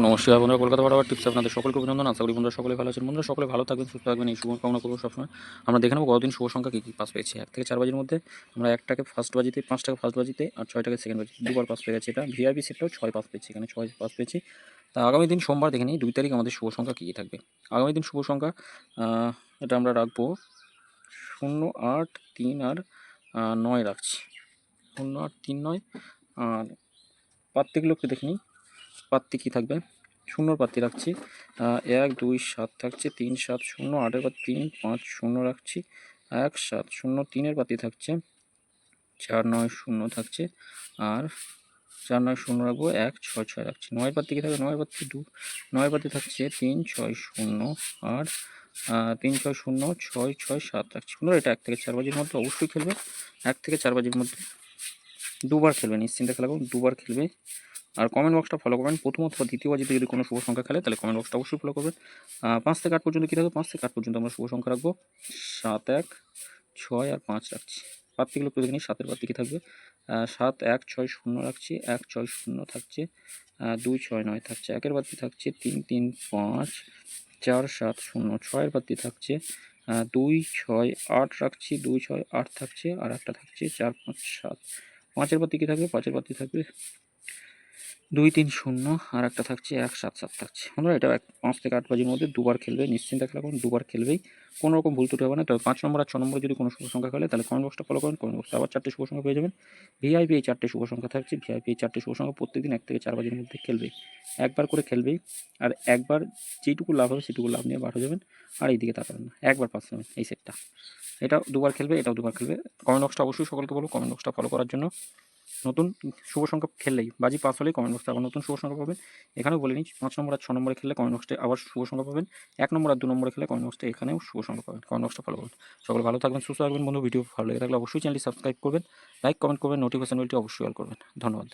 নমস্কার বন্ধুরা, কলকাতা বরাবর টিপস আপনাদের সকলকে অভিনন্দন। আশা করি বন্ধুরা সকলে ভালো আছেন। বন্ধুরা সকলে ভালো থাকবেন, সুস্থ থাকবেন, এই শুভ কামনা করবো সবসময়। আমরা দেখে নেবো কতদিন শুভ সংখ্যা কী কী পাস পেয়েছি। 1 থেকে 4 বাজির মধ্যে আমরা 1টাকে ফার্স্ট বাজিতে, 5টাকে ফার্স্ট বাজিতে আর 6টাকে সেকেন্ড বাজিতে দুবার পাস পেয়ে গেছি। এটা ভিআইপি সেটটাও 6 পাস পেয়েছি, এখানে 6 পাস পেয়েছি। তা আগামী দিন সোমবার দেখে নিই 2 তারিখ আমাদের শুভ সংখ্যা কী কী থাকবে। আগামী দিন শুভ সংখ্যা এটা আমরা রাখবো 0, 8, 3 আর 9 রাখছি। 0, 8, 3, 9। আর পাত্তিগুলো একটু দেখে নিই, পাত্তি কী থাকবে। 0 পাত্তি রাখছি, 1, 2, 7 থাকছে, 3, 7, 0, 8 পাত্তি 3, 5, 0 রাখছি, 1, 7, 0, 3 পাত্তি থাকছে, 4, 9, 0 থাকছে, আর 4, 9, 0 রাখবো, 1, 6, 6 রাখছি। 9 পাত্তি কী থাকবে, 9 পাত্তি 9 পাত্তি থাকছে 3, 6, 0 আর 3, 6, 0, 6, 6, 7 রাখছি। বন্ধুরা এটা 1 থেকে 4 বাজির মধ্যে অবশ্যই খেলবে। 1 থেকে 4 বাজির মধ্যে দুবার খেলবে, নিশ্চিন্তে খেলা করুন, দুবার খেলবে। আর কমেন্ট বক্সটা ফলো করবেন। প্রথম অথবা দ্বিতীয় বাজিতে যদি কোনো শুভ সংখ্যা খেলে তাহলে কমেন্ট বক্সটা অবশ্যই ফলো করবেন। 5 থেকে 8 পর্যন্ত কী রাখবো, 5 থেকে 8 পর্যন্ত আমরা শুভ সংখ্যা রাখবো 7, 1, 6 আর 5 রাখছি। পাত্তিগুলো একটু দেখে নিই, 7 পাত্তি কী থাকবে, 7, 1, 6, 0 রাখছি, 1, 6, 0 থাকছে, 2, 6, 9 থাকছে, 1 পাত্তি থাকছে 3, 3, 5, 4, 7, 0, 6 পাত্তি থাকছে 2, 6, 8 রাখছি, 2, 6, 8 থাকছে, আর একটা থাকছে 4, 5, 7। 5 পাত্তি কী থাকবে, 5 পাত্তি থাকবে 2, 3, 0 আর একটা থাকছে 1, 7, 7 থাকছে। বন্ধুরা এটা 5 থেকে 8 বাজির মধ্যে দুবার খেলবে, নিশ্চিন্তে খেলা করুন, দুবার খেলবেই, কোনো রকম ভুল ত্রুটি হবে না। তবে 5 নম্বর আর 6 নম্বরে যদি কোনো শুভ সংখ্যা খেলে তাহলে কমেন্ট বক্সটা ফলো করুন, কমেন্ট বক্সে আবার 4টে শুভ সংখ্যা পেয়ে যাবেন। ভিআইপি এই 4টে শুভ সংখ্যা থাকছে, ভিআইপি এই 4টে শুভ সংখ্যা প্রত্যেকদিন 1 থেকে 4 বাজির মধ্যে খেলবে, একবার করে খেলবেই। আর একবার যেটুকু লাভ হবে সেটুকু লাভ নিয়ে বার হয়ে যাবেন, আর এইদিকে তাকাবেন না, একবার পাস নেবেন এই সেটটা। এটাও দুবার খেলবে, এটাও দুবার খেলবে। কমেন্ট বক্সটা অবশ্যই সকলকে বলবো কমেন্ট বক্সটা ফলো করার জন্য। নতুন শুভ সংখ্যা খেললেই, বাজি পাস হলেই কমেন্ট বক্সে আবার নতুন শুভ সংখ্যা পাবেন। এখানেও বলে নিই 5 নম্বর আর 6 নম্বরে খেললে কমেন্ট বক্সে আবার শুভ সংখ্যা পাবেন। 1 নম্বর আর 2 নম্বরে খেলে কমেন্ট বক্সে এখানেও শুভ সংখ্যা পাবেন। কমেন্ট বক্সটা ফলো করুন। সকলে ভালো থাকবেন, সুস্থ থাকবেন। বন্ধু ভিডিও ভালো লেগে থাকলে অবশ্যই চ্যানেলটি সাবস্ক্রাইব করবেন, লাইক কমেন্ট করবেন, নোটিফিকেশন বেলটি অবশ্যই অল করবেন। ধন্যবাদ।